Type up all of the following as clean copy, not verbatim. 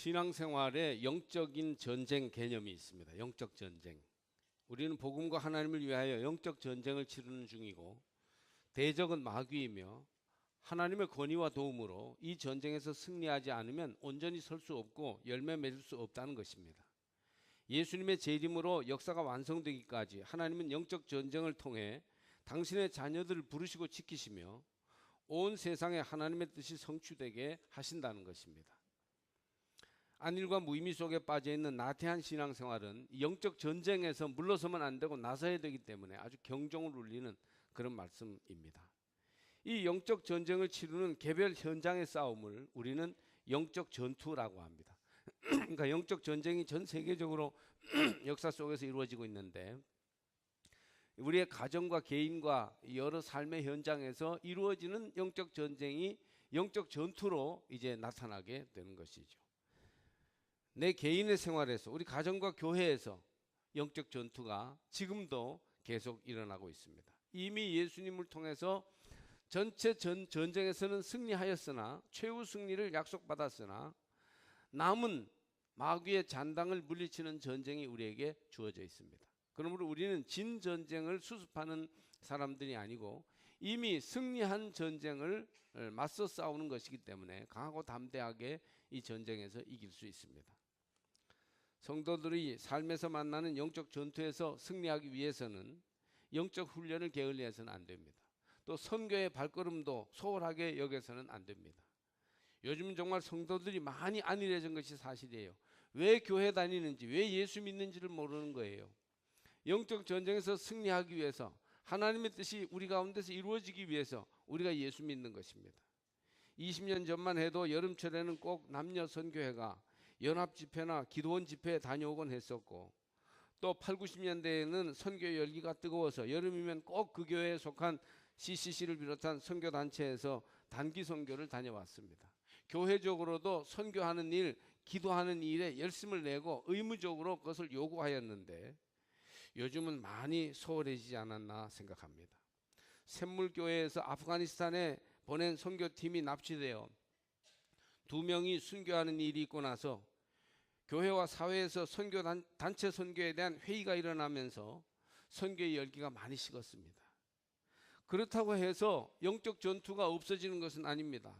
신앙생활에 영적인 전쟁 개념이 있습니다. 영적 전쟁. 우리는 복음과 하나님을 위하여 영적 전쟁을 치르는 중이고, 대적은 마귀이며 하나님의 권위와 도움으로 이 전쟁에서 승리하지 않으면 온전히 설 수 없고 열매 맺을 수 없다는 것입니다. 예수님의 재림으로 역사가 완성되기까지 하나님은 영적 전쟁을 통해 당신의 자녀들을 부르시고 지키시며 온 세상에 하나님의 뜻이 성취되게 하신다는 것입니다. 안일과 무의미 속에 빠져있는 나태한 신앙생활은 영적 전쟁에서 물러서면 안 되고 나서야 되기 때문에 아주 경종을 울리는 그런 말씀입니다. 이 영적 전쟁을 치르는 개별 현장의 싸움을 우리는 영적 전투라고 합니다. 그러니까 영적 전쟁이 전 세계적으로 역사 속에서 이루어지고 있는데, 우리의 가정과 개인과 여러 삶의 현장에서 이루어지는 영적 전쟁이 영적 전투로 이제 나타나게 되는 것이죠. 내 개인의 생활에서, 우리 가정과 교회에서 영적 전투가 지금도 계속 일어나고 있습니다. 이미 예수님을 통해서 전체 전쟁에서는 승리하였으나, 최후 승리를 약속받았으나 남은 마귀의 잔당을 물리치는 전쟁이 우리에게 주어져 있습니다. 그러므로 우리는 진 전쟁을 수습하는 사람들이 아니고 이미 승리한 전쟁을 맞서 싸우는 것이기 때문에 강하고 담대하게 이 전쟁에서 이길 수 있습니다. 성도들이 삶에서 만나는 영적 전투에서 승리하기 위해서는 영적 훈련을 게을리해서는 안 됩니다. 또 선교의 발걸음도 소홀하게 여겨서는 안 됩니다. 요즘 정말 성도들이 많이 안일해진 것이 사실이에요. 왜 교회 다니는지, 왜 예수 믿는지를 모르는 거예요. 영적 전쟁에서 승리하기 위해서, 하나님의 뜻이 우리 가운데서 이루어지기 위해서 우리가 예수 믿는 것입니다. 20년 전만 해도 여름철에는 꼭 남녀 선교회가 연합 집회나 기도원 집회에 다녀오곤 했었고, 또 8, 90년대에는 선교 열기가 뜨거워서 여름이면 꼭 그 교회에 속한 CCC를 비롯한 선교단체에서 단기 선교를 다녀왔습니다. 교회적으로도 선교하는 일, 기도하는 일에 열심을 내고 의무적으로 그것을 요구하였는데, 요즘은 많이 소홀해지지 않았나 생각합니다. 샘물교회에서 아프가니스탄에 보낸 선교팀이 납치되어 2명이 순교하는 일이 있고 나서 교회와 사회에서 단체 선교에 대한 회의가 일어나면서 선교의 열기가 많이 식었습니다. 그렇다고 해서 영적 전투가 없어지는 것은 아닙니다.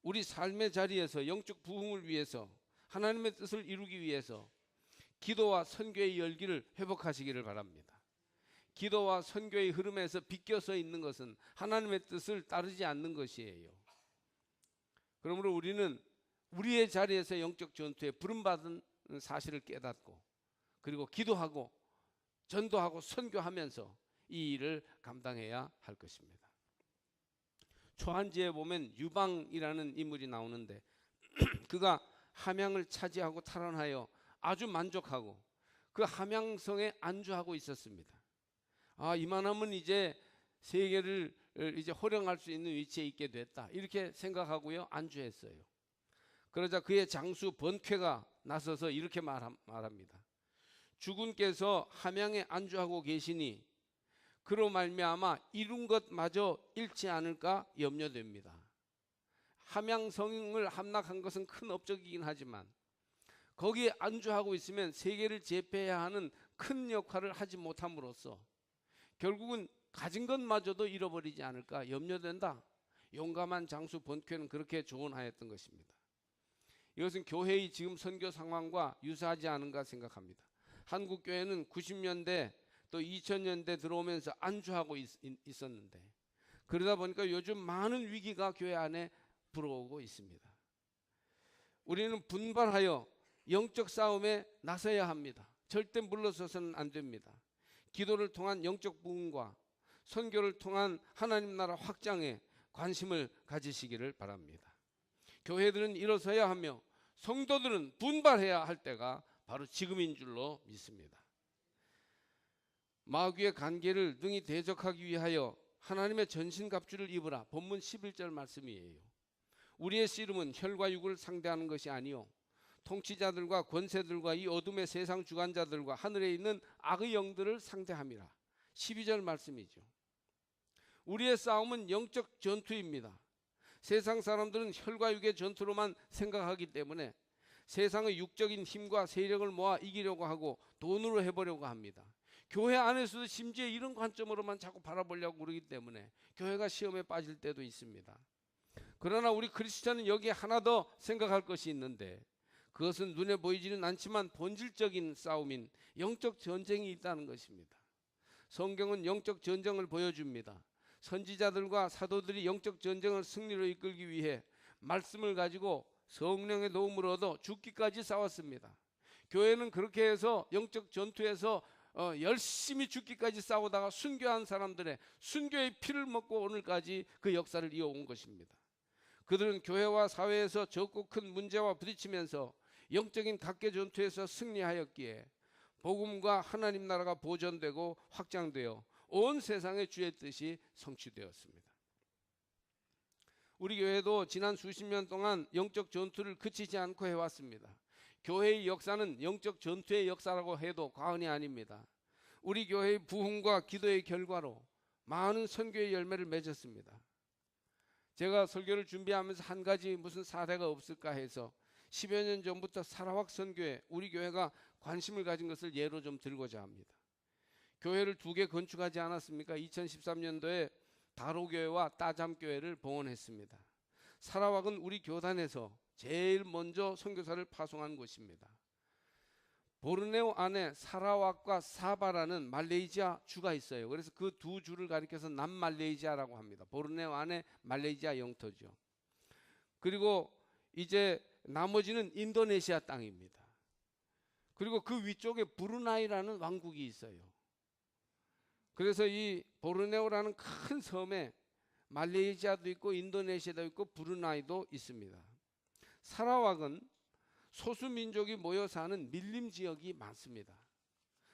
우리 삶의 자리에서 영적 부흥을 위해서, 하나님의 뜻을 이루기 위해서 기도와 선교의 열기를 회복하시기를 바랍니다. 기도와 선교의 흐름에서 비껴서 있는 것은 하나님의 뜻을 따르지 않는 것이에요. 그러므로 우리는 우리의 자리에서 영적 전투에 부름받은 사실을 깨닫고, 그리고 기도하고 전도하고 선교하면서 이 일을 감당해야 할 것입니다. 초한지에 보면 유방이라는 인물이 나오는데 그가 함양을 차지하고 탈환하여 아주 만족하고 그 함양성에 안주하고 있었습니다. 이만하면 이제 세계를 이제 호령할 수 있는 위치에 있게 됐다, 이렇게 생각하고요 안주했어요. 그러자 그의 장수 번쾌가 나서서 이렇게 말합니다. 주군께서 함양에 안주하고 계시니 그로 말미암아 이룬 것마저 잃지 않을까 염려됩니다. 함양성을 함락한 것은 큰 업적이긴 하지만 거기에 안주하고 있으면 세계를 제패해야 하는 큰 역할을 하지 못함으로써 결국은 가진 것마저도 잃어버리지 않을까 염려된다. 용감한 장수 번쾌는 그렇게 조언하였던 것입니다. 이것은 교회의 지금 선교 상황과 유사하지 않은가 생각합니다. 한국 교회는 90년대 또 2000년대 들어오면서 안주하고 있었는데, 그러다 보니까 요즘 많은 위기가 교회 안에 불어오고 있습니다. 우리는 분발하여 영적 싸움에 나서야 합니다. 절대 물러서서는 안 됩니다. 기도를 통한 영적 부흥과 선교를 통한 하나님 나라 확장에 관심을 가지시기를 바랍니다. 교회들은 일어서야 하며 성도들은 분발해야 할 때가 바로 지금인 줄로 믿습니다. 마귀의 관계를 능히 대적하기 위하여 하나님의 전신갑주를 입으라. 본문 11절 말씀이에요. 우리의 씨름은 혈과 육을 상대하는 것이 아니요 통치자들과 권세들과 이 어둠의 세상 주관자들과 하늘에 있는 악의 영들을 상대함이라. 12절 말씀이죠. 우리의 싸움은 영적 전투입니다. 세상 사람들은 혈과 육의 전투로만 생각하기 때문에 세상의 육적인 힘과 세력을 모아 이기려고 하고 돈으로 해보려고 합니다. 교회 안에서도 심지어 이런 관점으로만 자꾸 바라보려고 그러기 때문에 교회가 시험에 빠질 때도 있습니다. 그러나 우리 크리스찬은 여기에 하나 더 생각할 것이 있는데, 그것은 눈에 보이지는 않지만 본질적인 싸움인 영적 전쟁이 있다는 것입니다. 성경은 영적 전쟁을 보여줍니다. 선지자들과 사도들이 영적 전쟁을 승리로 이끌기 위해 말씀을 가지고 성령의 도움을 얻어 죽기까지 싸웠습니다. 교회는 그렇게 해서 영적 전투에서 열심히 죽기까지 싸우다가 순교한 사람들의 순교의 피를 먹고 오늘까지 그 역사를 이어온 것입니다. 그들은 교회와 사회에서 적고 큰 문제와 부딪히면서 영적인 각계 전투에서 승리하였기에 복음과 하나님 나라가 보존되고 확장되어 온 세상의 주의 뜻이 성취되었습니다. 우리 교회도 지난 수십 년 동안 영적 전투를 그치지 않고 해왔습니다. 교회의 역사는 영적 전투의 역사라고 해도 과언이 아닙니다. 우리 교회의 부흥과 기도의 결과로 많은 선교의 열매를 맺었습니다. 제가 설교를 준비하면서 한 가지 무슨 사례가 없을까 해서 10여 년 전부터 사라왁 선교에 우리 교회가 관심을 가진 것을 예로 좀 들고자 합니다. 교회를 2개 건축하지 않았습니까? 2013년도에 다로교회와 따잠교회를 봉헌했습니다. 사라왁은 우리 교단에서 제일 먼저 선교사를 파송한 곳입니다. 보르네오 안에 사라왁과 사바라는 말레이시아 주가 있어요. 그래서 그 두 주를 가리켜서 남말레이시아라고 합니다. 보르네오 안에 말레이시아 영토죠. 그리고 이제 나머지는 인도네시아 땅입니다. 그리고 그 위쪽에 브루나이라는 왕국이 있어요. 그래서 이 보르네오라는 큰 섬에 말레이시아도 있고 인도네시아도 있고 브루나이도 있습니다. 사라왁은 소수민족이 모여 사는 밀림 지역이 많습니다.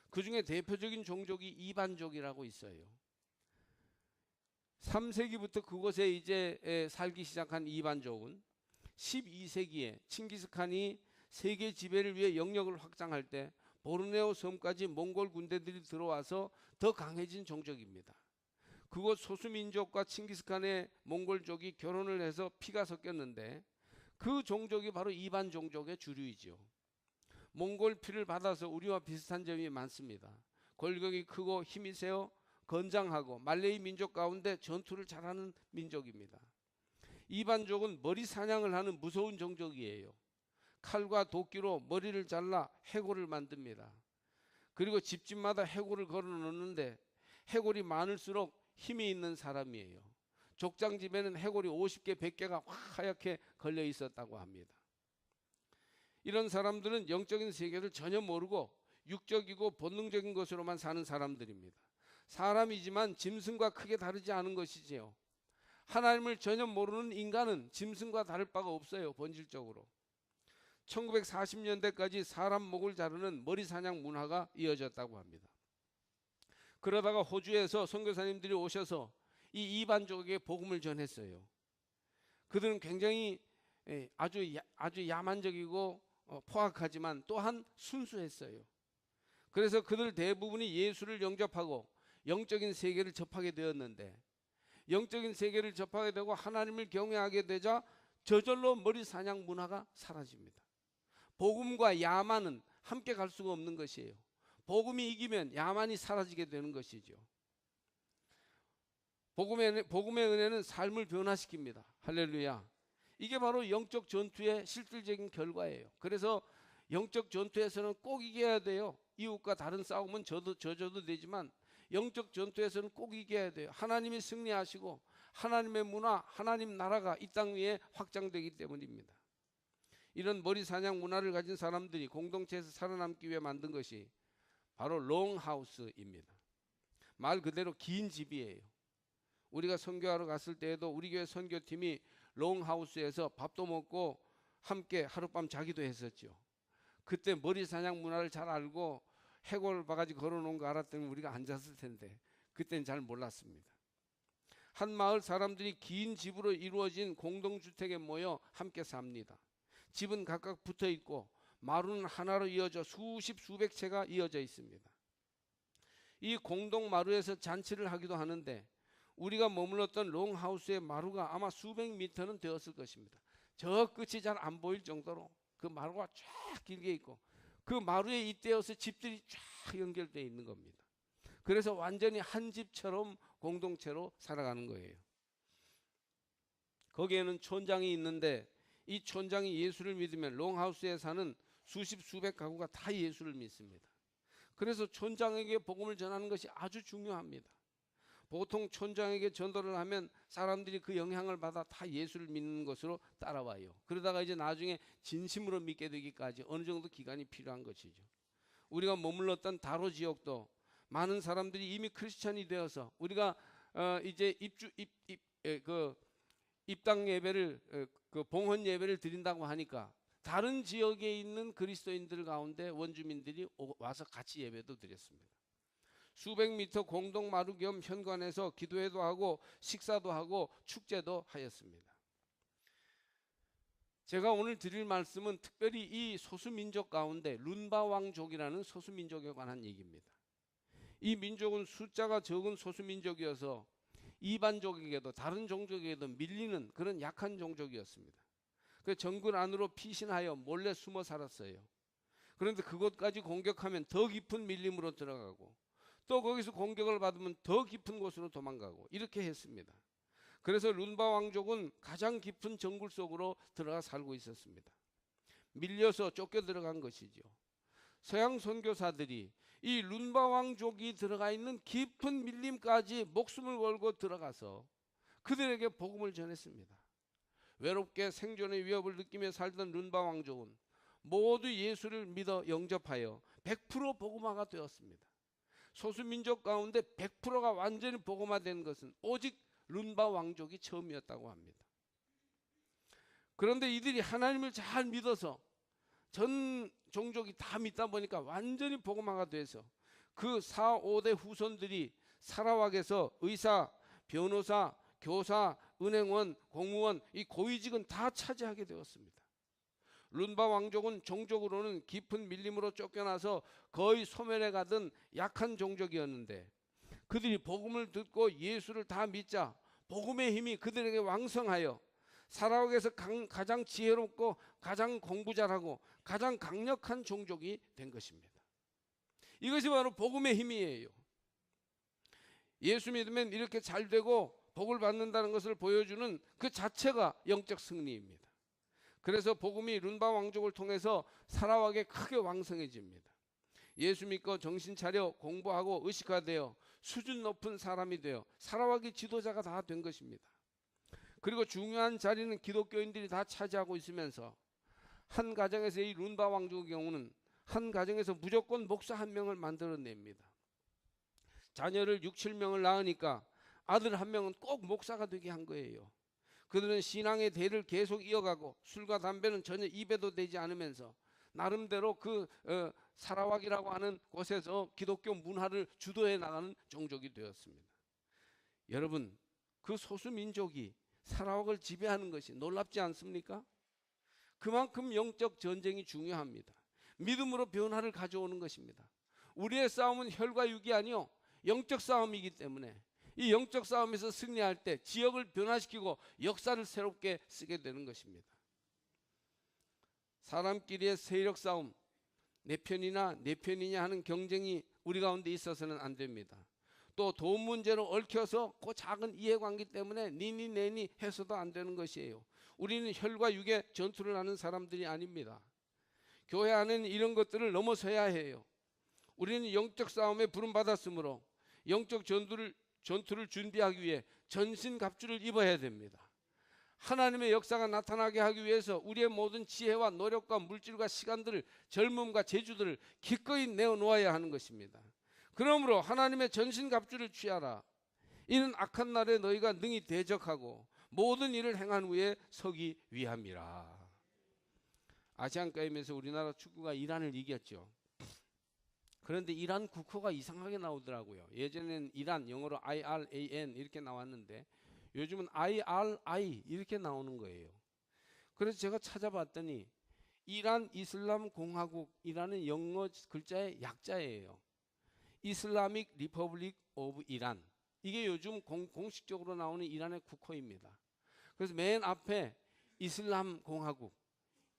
그 중에 대표적인 종족이 이반족이라고 있어요. 3세기부터 그곳에 이제 살기 시작한 이반족은 12세기에 칭기스칸이 세계 지배를 위해 영역을 확장할 때 보르네오 섬까지 몽골 군대들이 들어와서 더 강해진 종족입니다. 그곳 소수민족과 칭기스칸의 몽골족이 결혼을 해서 피가 섞였는데 그 종족이 바로 이반 종족의 주류이죠. 몽골 피를 받아서 우리와 비슷한 점이 많습니다. 골격이 크고 힘이 세어 건장하고 말레이 민족 가운데 전투를 잘하는 민족입니다. 이반족은 머리 사냥을 하는 무서운 종족이에요. 칼과 도끼로 머리를 잘라 해골을 만듭니다. 그리고 집집마다 해골을 걸어 놓는데 해골이 많을수록 힘이 있는 사람이에요. 족장 집에는 해골이 50개, 100개가 하얗게 걸려 있었다고 합니다. 이런 사람들은 영적인 세계를 전혀 모르고 육적이고 본능적인 것으로만 사는 사람들입니다. 사람이지만 짐승과 크게 다르지 않은 것이지요. 하나님을 전혀 모르는 인간은 짐승과 다를 바가 없어요. 본질적으로. 1940년대까지 사람 목을 자르는 머리 사냥 문화가 이어졌다고 합니다. 그러다가 호주에서 선교사님들이 오셔서 이 이반족에게 복음을 전했어요. 그들은 굉장히 아주 야만적이고 포악하지만 또한 순수했어요. 그래서 그들 대부분이 예수를 영접하고 영적인 세계를 접하게 되었는데, 영적인 세계를 접하게 되고 하나님을 경외하게 되자 저절로 머리 사냥 문화가 사라집니다. 복음과 야만은 함께 갈 수가 없는 것이에요. 복음이 이기면 야만이 사라지게 되는 것이죠. 복음의 은혜는 삶을 변화시킵니다. 할렐루야. 이게 바로 영적 전투의 실질적인 결과예요. 그래서 영적 전투에서는 꼭 이겨야 돼요. 이웃과 다른 싸움은 져줘도 되지만 영적 전투에서는 꼭 이겨야 돼요. 하나님이 승리하시고 하나님의 문화, 하나님 나라가 이 땅 위에 확장되기 때문입니다. 이런 머리 사냥 문화를 가진 사람들이 공동체에서 살아남기 위해 만든 것이 바로 롱하우스입니다. 말 그대로 긴 집이에요. 우리가 선교하러 갔을 때에도 우리 교회 선교팀이 롱하우스에서 밥도 먹고 함께 하룻밤 자기도 했었죠. 그때 머리 사냥 문화를 잘 알고 해골 바가지 걸어놓은 거 알았더니 우리가 앉았을 텐데 그때는 잘 몰랐습니다. 한 마을 사람들이 긴 집으로 이루어진 공동주택에 모여 함께 삽니다. 집은 각각 붙어 있고 마루는 하나로 이어져 수백 채가 이어져 있습니다. 이 공동 마루에서 잔치를 하기도 하는데 우리가 머물렀던 롱하우스의 마루가 아마 수백 미터는 되었을 것입니다. 저 끝이 잘 안 보일 정도로 그 마루가 쫙 길게 있고 그 마루에 잇대어서 집들이 쫙 연결되어 있는 겁니다. 그래서 완전히 한 집처럼 공동체로 살아가는 거예요. 거기에는 촌장이 있는데 이 촌장이 예수를 믿으면 롱하우스에 사는 수십 수백 가구가 다 예수를 믿습니다. 그래서 촌장에게 복음을 전하는 것이 아주 중요합니다. 보통 촌장에게 전도를 하면 사람들이 그 영향을 받아 다 예수를 믿는 것으로 따라와요. 그러다가 이제 나중에 진심으로 믿게 되기까지 어느 정도 기간이 필요한 것이죠. 우리가 머물렀던 다로 지역도 많은 사람들이 이미 크리스찬이 되어서 우리가 이제 입당 예배를 그 봉헌 예배를 드린다고 하니까 다른 지역에 있는 그리스도인들 가운데 원주민들이 와서 같이 예배도 드렸습니다. 수백 미터 공동 마루 겸 현관에서 기도회도 하고 식사도 하고 축제도 하였습니다. 제가 오늘 드릴 말씀은 특별히 이 소수민족 가운데 룬바 왕족이라는 소수민족에 관한 얘기입니다. 이 민족은 숫자가 적은 소수민족이어서 이반족에게도 다른 종족에게도 밀리는 그런 약한 종족이었습니다. 그 정글 안으로 피신하여 몰래 숨어 살았어요. 그런데 그곳까지 공격하면 더 깊은 밀림으로 들어가고 또 거기서 공격을 받으면 더 깊은 곳으로 도망가고 이렇게 했습니다. 그래서 룬바 왕족은 가장 깊은 정글 속으로 들어가 살고 있었습니다. 밀려서 쫓겨 들어간 것이죠. 서양 선교사들이 이 룬바 왕족이 들어가 있는 깊은 밀림까지 목숨을 걸고 들어가서 그들에게 복음을 전했습니다. 외롭게 생존의 위협을 느끼며 살던 룬바 왕족은 모두 예수를 믿어 영접하여 100% 복음화가 되었습니다. 소수민족 가운데 100%가 완전히 복음화된 것은 오직 룬바 왕족이 처음이었다고 합니다. 그런데 이들이 하나님을 잘 믿어서 전 종족이 다 믿다 보니까 완전히 복음화가 돼서 그 4, 5대 후손들이 사라왁에서 의사, 변호사, 교사, 은행원, 공무원 이 고위직은 다 차지하게 되었습니다. 룬바 왕족은 종족으로는 깊은 밀림으로 쫓겨나서 거의 소멸해 가던 약한 종족이었는데 그들이 복음을 듣고 예수를 다 믿자 복음의 힘이 그들에게 왕성하여 사라왁에서 가장 지혜롭고 가장 공부 잘하고 가장 강력한 종족이 된 것입니다. 이것이 바로 복음의 힘이에요. 예수 믿으면 이렇게 잘 되고 복을 받는다는 것을 보여주는 그 자체가 영적 승리입니다. 그래서 복음이 룬바 왕족을 통해서 사라왁에 크게 왕성해집니다. 예수 믿고 정신 차려 공부하고 의식화되어 수준 높은 사람이 되어 사라왁의 지도자가 다 된 것입니다. 그리고 중요한 자리는 기독교인들이 다 차지하고 있으면서 한 가정에서 이 룬바 왕족의 경우는 한 가정에서 무조건 목사 한 명을 만들어냅니다. 자녀를 6, 7명을 낳으니까 아들 한 명은 꼭 목사가 되게 한 거예요. 그들은 신앙의 대를 계속 이어가고 술과 담배는 전혀 입에도 대지 않으면서 나름대로 그 사라왁이라고 하는 곳에서 기독교 문화를 주도해 나가는 종족이 되었습니다. 여러분, 그 소수민족이 사라왁을 지배하는 것이 놀랍지 않습니까? 그만큼 영적 전쟁이 중요합니다. 믿음으로 변화를 가져오는 것입니다. 우리의 싸움은 혈과 육이 아니요 영적 싸움이기 때문에 이 영적 싸움에서 승리할 때 지역을 변화시키고 역사를 새롭게 쓰게 되는 것입니다. 사람끼리의 세력 싸움, 내 편이나 내 편이냐 하는 경쟁이 우리 가운데 있어서는 안 됩니다. 또 돈 문제로 얽혀서 그 작은 이해관계 때문에 니니 내니 해서도 안 되는 것이에요. 우리는 혈과 육의 전투를 하는 사람들이 아닙니다. 교회 안에는 이런 것들을 넘어서야 해요. 우리는 영적 싸움에 부름받았으므로 영적 전투를 준비하기 위해 전신갑주를 입어야 됩니다. 하나님의 역사가 나타나게 하기 위해서 우리의 모든 지혜와 노력과 물질과 시간들을 젊음과 재주들을 기꺼이 내어놓아야 하는 것입니다. 그러므로 하나님의 전신갑주를 취하라. 이는 악한 날에 너희가 능히 대적하고 모든 일을 행한 후에 서기 위함이라. 아시안게임에서 우리나라 축구가 이란을 이겼죠. 그런데 이란 국호가 이상하게 나오더라고요. 예전에는 이란 영어로 IRAN 이렇게 나왔는데 요즘은 IRI 이렇게 나오는 거예요. 그래서 제가 찾아봤더니 이란 이슬람 공화국이라는 영어 글자의 약자예요. 이슬라믹 리퍼블릭 오브 이란. 이게 요즘 공식적으로 나오는 이란의 국호입니다. 그래서 맨 앞에 이슬람 공화국,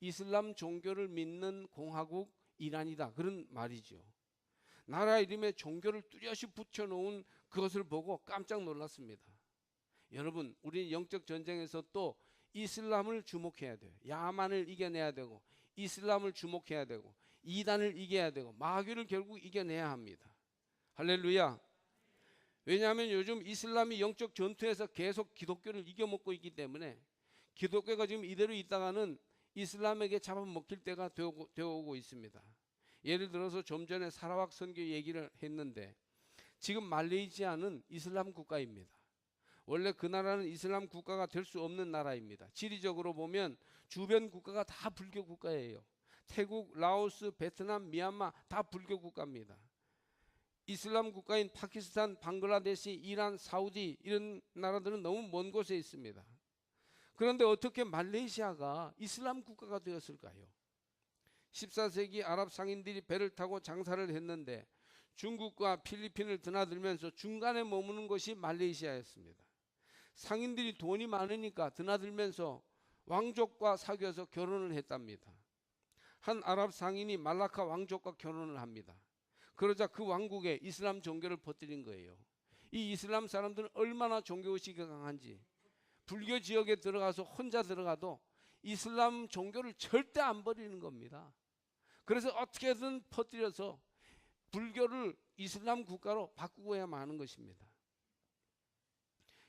이슬람 종교를 믿는 공화국 이란이다, 그런 말이죠. 나라 이름에 종교를 뚜렷이 붙여놓은 그것을 보고 깜짝 놀랐습니다. 여러분, 우리는 영적 전쟁에서 또 이슬람을 주목해야 돼요. 야만을 이겨내야 되고, 이슬람을 주목해야 되고, 이단을 이겨야 되고, 마귀를 결국 이겨내야 합니다. 할렐루야. 왜냐하면 요즘 이슬람이 영적 전투에서 계속 기독교를 이겨먹고 있기 때문에 기독교가 지금 이대로 있다가는 이슬람에게 잡아먹힐 때가 되어오고 있습니다. 예를 들어서 좀 전에 사라왁 선교 얘기를 했는데, 지금 말레이시아는 이슬람 국가입니다. 원래 그 나라는 이슬람 국가가 될 수 없는 나라입니다. 지리적으로 보면 주변 국가가 다 불교 국가예요. 태국, 라오스, 베트남, 미얀마 다 불교 국가입니다. 이슬람 국가인 파키스탄, 방글라데시, 이란, 사우디 이런 나라들은 너무 먼 곳에 있습니다. 그런데 어떻게 말레이시아가 이슬람 국가가 되었을까요? 14세기 아랍 상인들이 배를 타고 장사를 했는데 중국과 필리핀을 드나들면서 중간에 머무는 것이 말레이시아였습니다. 상인들이 돈이 많으니까 드나들면서 왕족과 사귀어서 결혼을 했답니다. 한 아랍 상인이 말라카 왕족과 결혼을 합니다. 그러자 그 왕국에 이슬람 종교를 퍼뜨린 거예요. 이 이슬람 사람들은 얼마나 종교의식이 강한지, 불교 지역에 들어가서 혼자 들어가도 이슬람 종교를 절대 안 버리는 겁니다. 그래서 어떻게든 퍼뜨려서 불교를 이슬람 국가로 바꾸고야만 하는 것입니다.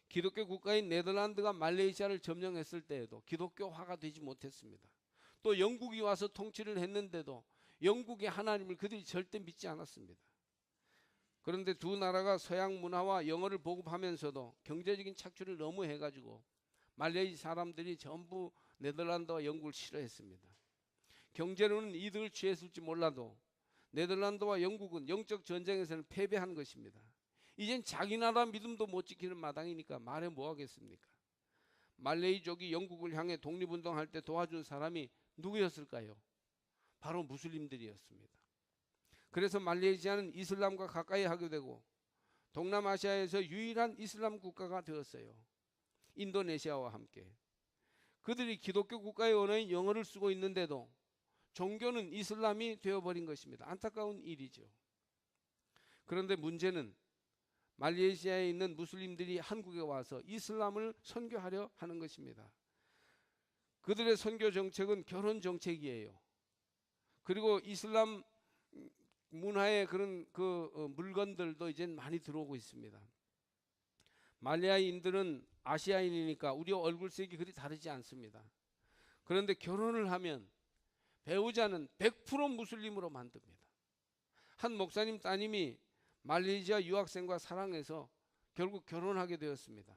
기독교 국가인 네덜란드가 말레이시아를 점령했을 때에도 기독교화가 되지 못했습니다. 또 영국이 와서 통치를 했는데도 영국의 하나님을 그들이 절대 믿지 않았습니다. 그런데 두 나라가 서양 문화와 영어를 보급하면서도 경제적인 착취를 너무 해가지고 말레이시아 사람들이 전부 네덜란드와 영국을 싫어했습니다. 경제로는 이득을 취했을지 몰라도 네덜란드와 영국은 영적 전쟁에서는 패배한 것입니다. 이젠 자기 나라 믿음도 못 지키는 마당이니까 말해 뭐 하겠습니까? 말레이족이 영국을 향해 독립운동할 때 도와준 사람이 누구였을까요? 바로 무슬림들이었습니다. 그래서 말레이시아는 이슬람과 가까이 하게 되고 동남아시아에서 유일한 이슬람 국가가 되었어요. 인도네시아와 함께. 그들이 기독교 국가의 언어인 영어를 쓰고 있는데도 종교는 이슬람이 되어버린 것입니다. 안타까운 일이죠. 그런데 문제는 말레이시아에 있는 무슬림들이 한국에 와서 이슬람을 선교하려 하는 것입니다. 그들의 선교 정책은 결혼 정책이에요. 그리고 이슬람 문화의 그런 물건들도 이제 많이 들어오고 있습니다. 말레이아인들은 아시아인이니까 우리 얼굴색이 그리 다르지 않습니다. 그런데 결혼을 하면 배우자는 100% 무슬림으로 만듭니다. 한 목사님 따님이 말레이시아 유학생과 사랑해서 결국 결혼하게 되었습니다.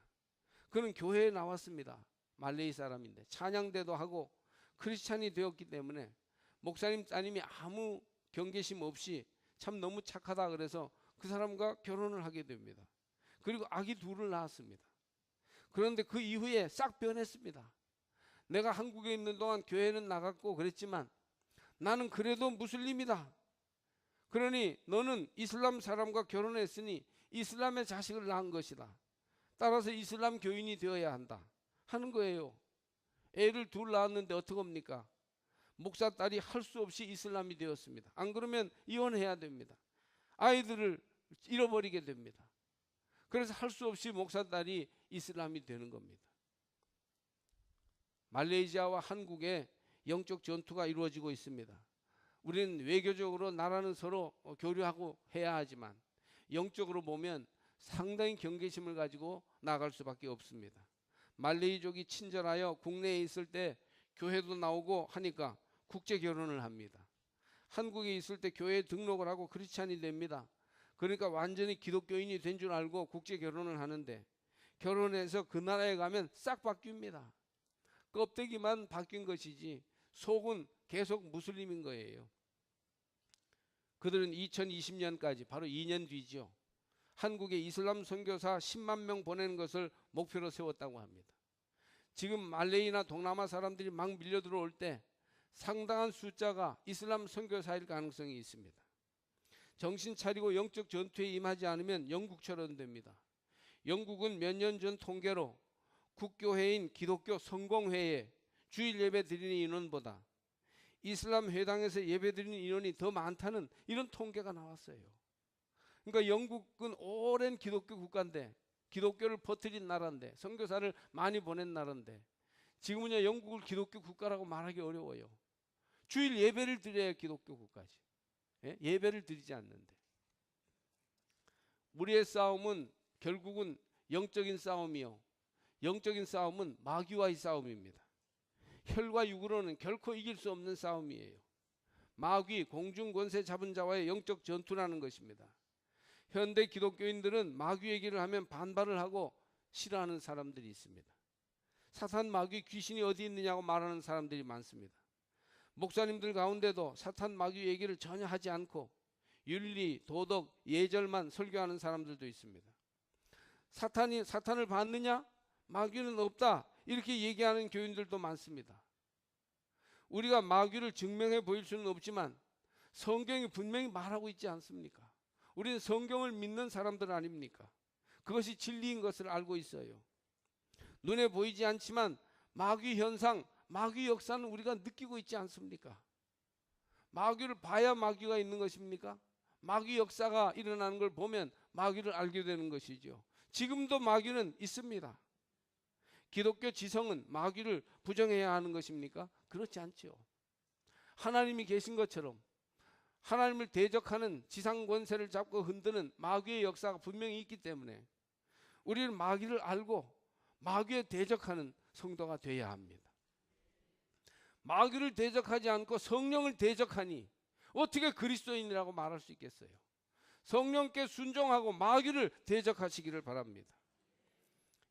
그는 교회에 나왔습니다. 말레이 사람인데 찬양대도 하고 크리스찬이 되었기 때문에 목사님 따님이 아무 경계심 없이 참 너무 착하다 그래서 그 사람과 결혼을 하게 됩니다. 그리고 아기 둘을 낳았습니다. 그런데 그 이후에 싹 변했습니다. 내가 한국에 있는 동안 교회는 나갔고 그랬지만 나는 그래도 무슬림이다. 그러니 너는 이슬람 사람과 결혼했으니 이슬람의 자식을 낳은 것이다. 따라서 이슬람 교인이 되어야 한다 하는 거예요. 애를 둘 낳았는데 어떡합니까? 목사 딸이 할 수 없이 이슬람이 되었습니다. 안 그러면 이혼해야 됩니다. 아이들을 잃어버리게 됩니다. 그래서 할 수 없이 목사 딸이 이슬람이 되는 겁니다. 말레이시아와 한국의 영적 전투가 이루어지고 있습니다. 우리는 외교적으로 나라는 서로 교류하고 해야 하지만 영적으로 보면 상당히 경계심을 가지고 나갈 수밖에 없습니다. 말레이족이 친절하여 국내에 있을 때 교회도 나오고 하니까 국제 결혼을 합니다. 한국에 있을 때 교회에 등록을 하고 크리스찬이 됩니다. 그러니까 완전히 기독교인이 된 줄 알고 국제 결혼을 하는데 결혼해서 그 나라에 가면 싹 바뀝니다. 껍데기만 바뀐 것이지 속은 계속 무슬림인 거예요. 그들은 2020년까지 바로 2년 뒤죠. 한국에 이슬람 선교사 10만 명 보내는 것을 목표로 세웠다고 합니다. 지금 말레이나 동남아 사람들이 막 밀려 들어올 때 상당한 숫자가 이슬람 선교사일 가능성이 있습니다. 정신 차리고 영적 전투에 임하지 않으면 영국처럼 됩니다. 영국은 몇 년 전 통계로 국교회인 기독교 성공회에 주일 예배 드리는 인원보다 이슬람 회당에서 예배드리는 인원이 더 많다는 이런 통계가 나왔어요. 그러니까 영국은 오랜 기독교 국가인데, 기독교를 퍼뜨린 나라인데, 선교사를 많이 보낸 나라인데, 지금은요 영국을 기독교 국가라고 말하기 어려워요. 주일 예배를 드려야 기독교 국가지. 예배를 드리지 않는데. 우리의 싸움은 결국은 영적인 싸움이요, 영적인 싸움은 마귀와의 싸움입니다. 혈과 육으로는 결코 이길 수 없는 싸움이에요. 마귀, 공중 권세 잡은 자와의 영적 전투라는 것입니다. 현대 기독교인들은 마귀 얘기를 하면 반발을 하고 싫어하는 사람들이 있습니다. 사탄, 마귀, 귀신이 어디 있느냐고 말하는 사람들이 많습니다. 목사님들 가운데도 사탄, 마귀 얘기를 전혀 하지 않고 윤리, 도덕, 예절만 설교하는 사람들도 있습니다. 사탄을 봤느냐? 마귀는 없다. 이렇게 얘기하는 교인들도 많습니다. 우리가 마귀를 증명해 보일 수는 없지만 성경이 분명히 말하고 있지 않습니까? 우리는 성경을 믿는 사람들 아닙니까? 그것이 진리인 것을 알고 있어요. 눈에 보이지 않지만 마귀 현상, 마귀 역사는 우리가 느끼고 있지 않습니까? 마귀를 봐야 마귀가 있는 것입니까? 마귀 역사가 일어나는 걸 보면 마귀를 알게 되는 것이죠. 지금도 마귀는 있습니다. 기독교 지성은 마귀를 부정해야 하는 것입니까? 그렇지 않죠. 하나님이 계신 것처럼 하나님을 대적하는 지상 권세를 잡고 흔드는 마귀의 역사가 분명히 있기 때문에 우리는 마귀를 알고 마귀에 대적하는 성도가 되어야 합니다. 마귀를 대적하지 않고 성령을 대적하니 어떻게 그리스도인이라고 말할 수 있겠어요? 성령께 순종하고 마귀를 대적하시기를 바랍니다.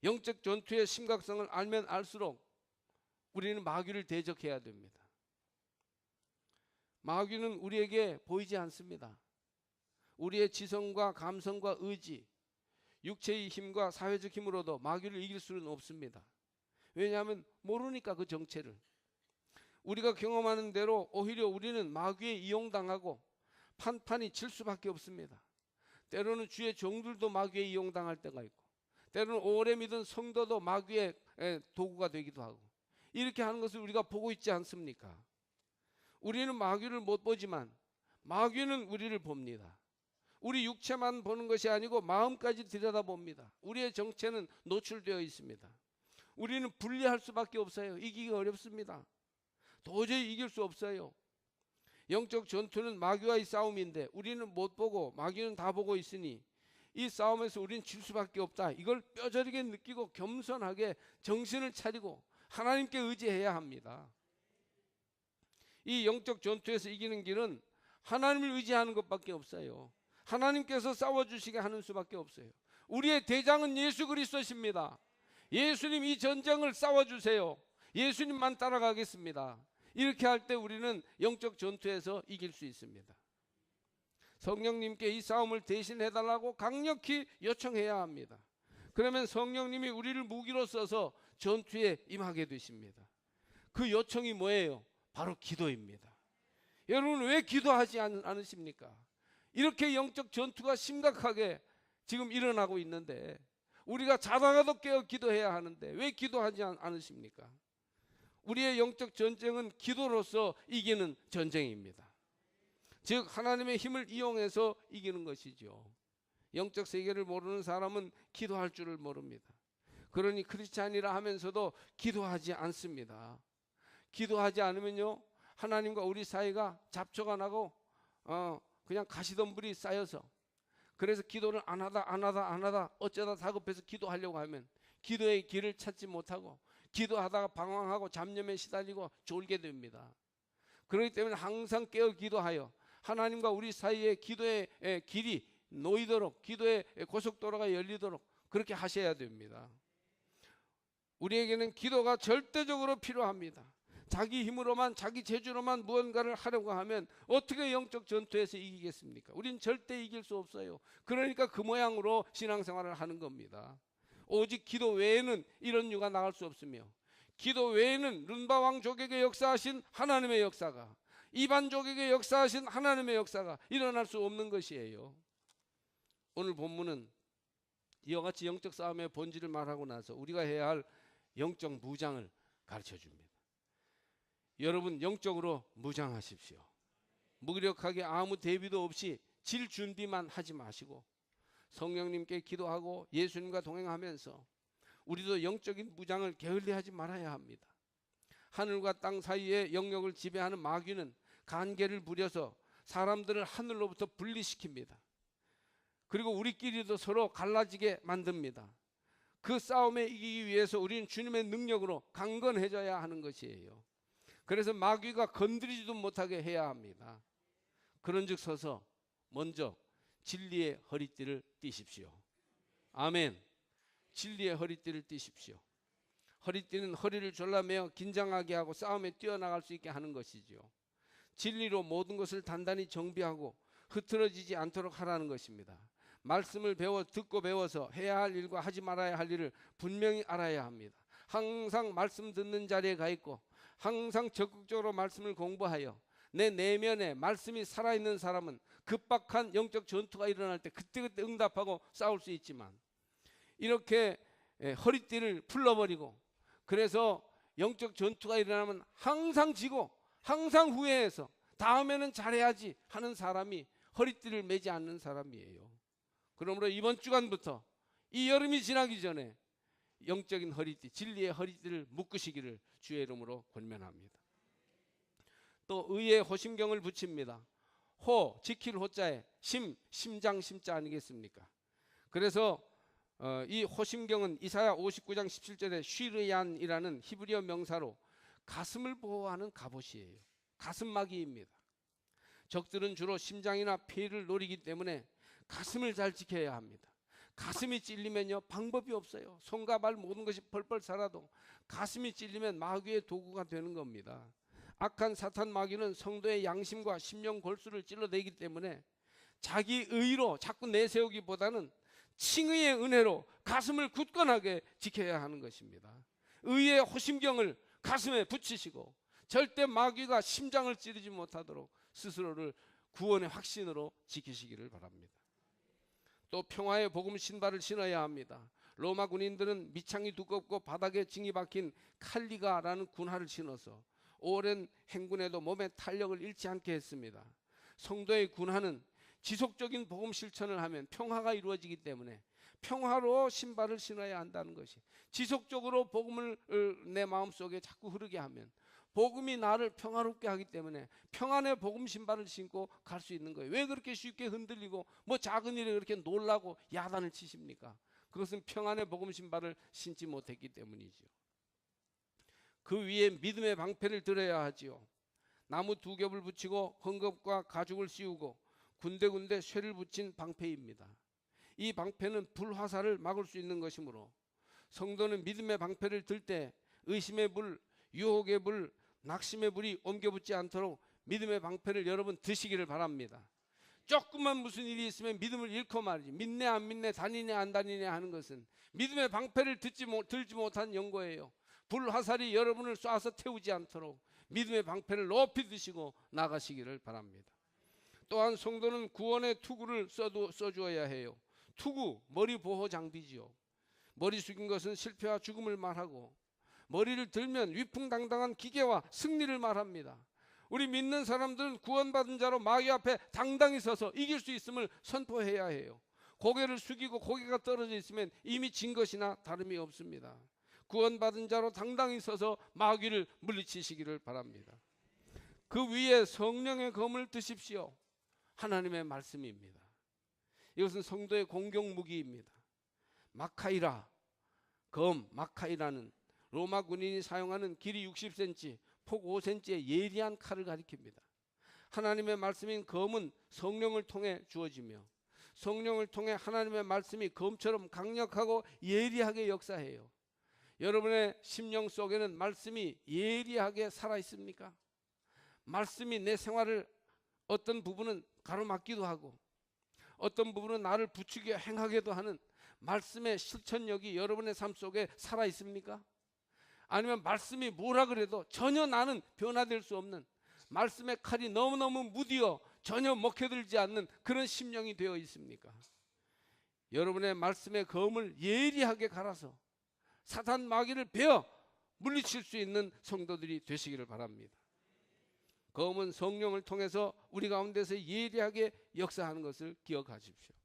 영적 전투의 심각성을 알면 알수록 우리는 마귀를 대적해야 됩니다. 마귀는 우리에게 보이지 않습니다. 우리의 지성과 감성과 의지, 육체의 힘과 사회적 힘으로도 마귀를 이길 수는 없습니다. 왜냐하면 모르니까 그 정체를. 우리가 경험하는 대로 오히려 우리는 마귀에 이용당하고 판판이 질 수밖에 없습니다. 때로는 주의 종들도 마귀에 이용당할 때가 있고, 때로는 오래 믿은 성도도 마귀의 도구가 되기도 하고, 이렇게 하는 것을 우리가 보고 있지 않습니까? 우리는 마귀를 못 보지만 마귀는 우리를 봅니다. 우리 육체만 보는 것이 아니고 마음까지 들여다봅니다. 우리의 정체는 노출되어 있습니다. 우리는 분리할 수밖에 없어요. 이기기 어렵습니다. 도저히 이길 수 없어요. 영적 전투는 마귀와의 싸움인데 우리는 못 보고 마귀는 다 보고 있으니 이 싸움에서 우리는 질 수밖에 없다. 이걸 뼈저리게 느끼고 겸손하게 정신을 차리고 하나님께 의지해야 합니다. 이 영적 전투에서 이기는 길은 하나님을 의지하는 것밖에 없어요. 하나님께서 싸워주시게 하는 수밖에 없어요. 우리의 대장은 예수 그리스도십니다. 예수님 이 전쟁을 싸워주세요. 예수님만 따라가겠습니다. 이렇게 할 때 우리는 영적 전투에서 이길 수 있습니다. 성령님께 이 싸움을 대신해달라고 강력히 요청해야 합니다. 그러면 성령님이 우리를 무기로 써서 전투에 임하게 되십니다. 그 요청이 뭐예요? 바로 기도입니다. 여러분 왜 기도하지 않으십니까? 이렇게 영적 전투가 심각하게 지금 일어나고 있는데 우리가 자다가도 깨어 기도해야 하는데 왜 기도하지 않으십니까? 우리의 영적 전쟁은 기도로서 이기는 전쟁입니다. 즉 하나님의 힘을 이용해서 이기는 것이죠. 영적 세계를 모르는 사람은 기도할 줄을 모릅니다. 그러니 크리스찬이라 하면서도 기도하지 않습니다. 기도하지 않으면요 하나님과 우리 사이가 잡초가 나고 그냥 가시덤불이 쌓여서, 그래서 기도를 안 하다 어쩌다 다급해서 기도하려고 하면 기도의 길을 찾지 못하고 기도하다가 방황하고 잡념에 시달리고 졸게 됩니다. 그렇기 때문에 항상 깨어 기도하여 하나님과 우리 사이의 기도의 길이 놓이도록, 기도의 고속도로가 열리도록 그렇게 하셔야 됩니다. 우리에게는 기도가 절대적으로 필요합니다. 자기 힘으로만, 자기 재주로만 무언가를 하려고 하면 어떻게 영적 전투에서 이기겠습니까? 우린 절대 이길 수 없어요. 그러니까 그 모양으로 신앙생활을 하는 겁니다. 오직 기도 외에는 이런 유가 나갈 수 없으며, 기도 외에는 른바왕 족에게 역사하신 하나님의 역사가, 이반 족에게 역사하신 하나님의 역사가 일어날 수 없는 것이에요. 오늘 본문은 이와 같이 영적 싸움의 본질을 말하고 나서 우리가 해야 할 영적 무장을 가르쳐 줍니다. 여러분 영적으로 무장하십시오. 무기력하게 아무 대비도 없이 질 준비만 하지 마시고 성령님께 기도하고 예수님과 동행하면서 우리도 영적인 무장을 게을리하지 말아야 합니다. 하늘과 땅 사이의 영역을 지배하는 마귀는 간계를 부려서 사람들을 하늘로부터 분리시킵니다. 그리고 우리끼리도 서로 갈라지게 만듭니다. 그 싸움에 이기기 위해서 우리는 주님의 능력으로 강건해져야 하는 것이에요. 그래서 마귀가 건드리지도 못하게 해야 합니다. 그런즉 서서 먼저 진리의 허리띠를 띠십시오. 아멘. 진리의 허리띠를 띠십시오. 허리띠는 허리를 졸라매어 긴장하게 하고 싸움에 뛰어나갈 수 있게 하는 것이지요. 진리로 모든 것을 단단히 정비하고 흐트러지지 않도록 하라는 것입니다. 말씀을 듣고 배워서 해야 할 일과 하지 말아야 할 일을 분명히 알아야 합니다. 항상 말씀 듣는 자리에 가 있고 항상 적극적으로 말씀을 공부하여 내 내면에 말씀이 살아있는 사람은 급박한 영적 전투가 일어날 때 그때그때 응답하고 싸울 수 있지만 이렇게 허리띠를 풀러버리고 그래서 영적 전투가 일어나면 항상 지고 항상 후회해서 다음에는 잘해야지 하는 사람이 허리띠를 매지 않는 사람이에요. 그러므로 이번 주간부터 이 여름이 지나기 전에 영적인 허리띠, 진리의 허리띠를 묶으시기를 주의 이름으로 권면합니다. 또 의의 호심경을 붙입니다. 호, 지킬 호자에 심장 심자 아니겠습니까? 그래서 이 호심경은 이사야 59장 17절에 쉬르얀이라는 히브리어 명사로 가슴을 보호하는 갑옷이에요. 가슴막이입니다. 적들은 주로 심장이나 폐를 노리기 때문에 가슴을 잘 지켜야 합니다. 가슴이 찔리면요 방법이 없어요. 손과 발 모든 것이 펄펄 살아도 가슴이 찔리면 마귀의 도구가 되는 겁니다. 악한 사탄 마귀는 성도의 양심과 심령 골수를 찔러대기 때문에 자기 의로 자꾸 내세우기보다는 칭의의 은혜로 가슴을 굳건하게 지켜야 하는 것입니다. 의의 호심경을 가슴에 붙이시고 절대 마귀가 심장을 찌르지 못하도록 스스로를 구원의 확신으로 지키시기를 바랍니다. 또 평화의 복음 신발을 신어야 합니다. 로마 군인들은 밑창이 두껍고 바닥에 징이 박힌 칼리가라는 군화를 신어서 오랜 행군에도 몸의 탄력을 잃지 않게 했습니다. 성도의 군화는 지속적인 복음 실천을 하면 평화가 이루어지기 때문에 평화로 신발을 신어야 한다는 것이, 지속적으로 복음을 내 마음속에 자꾸 흐르게 하면 복음이 나를 평화롭게 하기 때문에 평안의 복음 신발을 신고 갈 수 있는 거예요. 왜 그렇게 쉽게 흔들리고 뭐 작은 일에 그렇게 놀라고 야단을 치십니까? 그것은 평안의 복음 신발을 신지 못했기 때문이죠. 그 위에 믿음의 방패를 들어야 하지요. 나무 2겹을 붙이고 헝겊과 가죽을 씌우고 군데군데 쇠를 붙인 방패입니다. 이 방패는 불화살을 막을 수 있는 것이므로 성도는 믿음의 방패를 들 때 의심의 불, 유혹의 불, 낙심의 불이 옮겨붙지 않도록 믿음의 방패를 여러분 드시기를 바랍니다. 조금만 무슨 일이 있으면 믿음을 잃고 말이지, 믿네 안 믿네 다니네 안 다니네 하는 것은 믿음의 방패를 들지 못한 연고예요. 불화살이 여러분을 쏴서 태우지 않도록 믿음의 방패를 높이 드시고 나가시기를 바랍니다. 또한 성도는 구원의 투구를 써주어야 해요. 투구, 머리 보호 장비지요. 머리 숙인 것은 실패와 죽음을 말하고 머리를 들면 위풍당당한 기계와 승리를 말합니다. 우리 믿는 사람들은 구원받은 자로 마귀 앞에 당당히 서서 이길 수 있음을 선포해야 해요. 고개를 숙이고 고개가 떨어져 있으면 이미 진 것이나 다름이 없습니다. 구원받은 자로 당당히 서서 마귀를 물리치시기를 바랍니다. 그 위에 성령의 검을 드십시오. 하나님의 말씀입니다. 이것은 성도의 공격 무기입니다. 마카이라, 검, 마카이라는 로마 군인이 사용하는 길이 60cm, 폭 5cm의 예리한 칼을 가리킵니다. 하나님의 말씀인 검은 성령을 통해 주어지며 성령을 통해 하나님의 말씀이 검처럼 강력하고 예리하게 역사해요. 여러분의 심령 속에는 말씀이 예리하게 살아있습니까? 말씀이 내 생활을 어떤 부분은 가로막기도 하고 어떤 부분은 나를 부추겨 행하게도 하는 말씀의 실천력이 여러분의 삶 속에 살아있습니까? 아니면 말씀이 뭐라 그래도 전혀 나는 변화될 수 없는, 말씀의 칼이 너무너무 무디어 전혀 먹혀들지 않는 그런 심령이 되어 있습니까? 여러분의 말씀의 검을 예리하게 갈아서 사탄 마귀를 베어 물리칠 수 있는 성도들이 되시기를 바랍니다. 검은 성령을 통해서 우리 가운데서 예리하게 역사하는 것을 기억하십시오.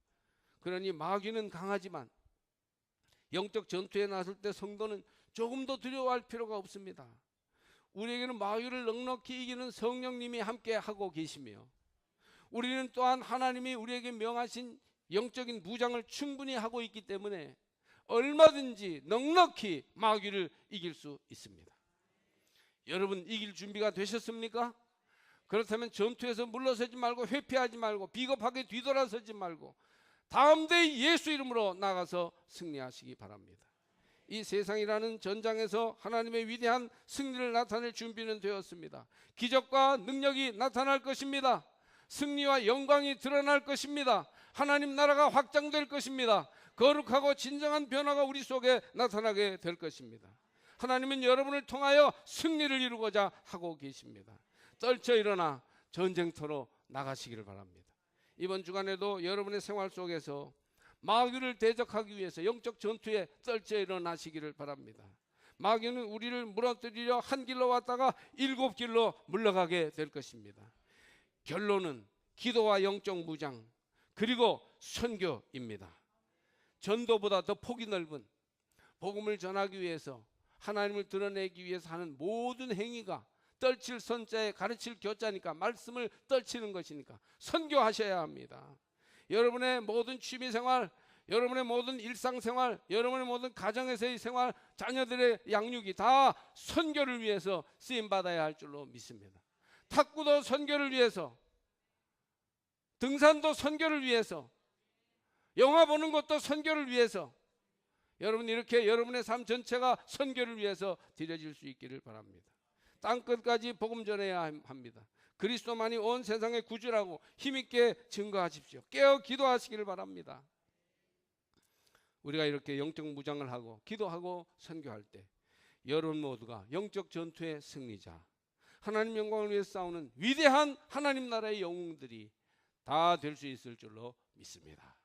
그러니 마귀는 강하지만 영적 전투에 나설 때 성도는 조금도 두려워할 필요가 없습니다. 우리에게는 마귀를 넉넉히 이기는 성령님이 함께 하고 계시며, 우리는 또한 하나님이 우리에게 명하신 영적인 무장을 충분히 하고 있기 때문에 얼마든지 넉넉히 마귀를 이길 수 있습니다. 여러분, 이길 준비가 되셨습니까? 그렇다면 전투에서 물러서지 말고, 회피하지 말고, 비겁하게 뒤돌아서지 말고 담대히 예수 이름으로 나가서 승리하시기 바랍니다. 이 세상이라는 전장에서 하나님의 위대한 승리를 나타낼 준비는 되었습니다. 기적과 능력이 나타날 것입니다. 승리와 영광이 드러날 것입니다. 하나님 나라가 확장될 것입니다. 거룩하고 진정한 변화가 우리 속에 나타나게 될 것입니다. 하나님은 여러분을 통하여 승리를 이루고자 하고 계십니다. 떨쳐 일어나 전쟁터로 나가시기를 바랍니다. 이번 주간에도 여러분의 생활 속에서 마귀를 대적하기 위해서 영적 전투에 떨쳐 일어나시기를 바랍니다. 마귀는 우리를 무너뜨리려 한 길로 왔다가 7길로 물러가게 될 것입니다. 결론은 기도와 영적 무장, 그리고 선교입니다. 전도보다 더 폭이 넓은 복음을 전하기 위해서, 하나님을 드러내기 위해서 하는 모든 행위가 떨칠 선자에 가르칠 교자니까, 말씀을 떨치는 것이니까 선교하셔야 합니다. 여러분의 모든 취미생활, 여러분의 모든 일상생활, 여러분의 모든 가정에서의 생활, 자녀들의 양육이 다 선교를 위해서 쓰임받아야 할 줄로 믿습니다. 탁구도 선교를 위해서, 등산도 선교를 위해서, 영화 보는 것도 선교를 위해서, 여러분 이렇게 여러분의 삶 전체가 선교를 위해서 드려질 수 있기를 바랍니다. 땅끝까지 복음 전해야 합니다. 그리스도만이 온 세상의 구주라고 힘있게 증거하십시오. 깨어 기도하시기를 바랍니다. 우리가 이렇게 영적 무장을 하고 기도하고 선교할 때 여러분 모두가 영적 전투의 승리자, 하나님 영광을 위해 싸우는 위대한 하나님 나라의 영웅들이 다 될 수 있을 줄로 믿습니다.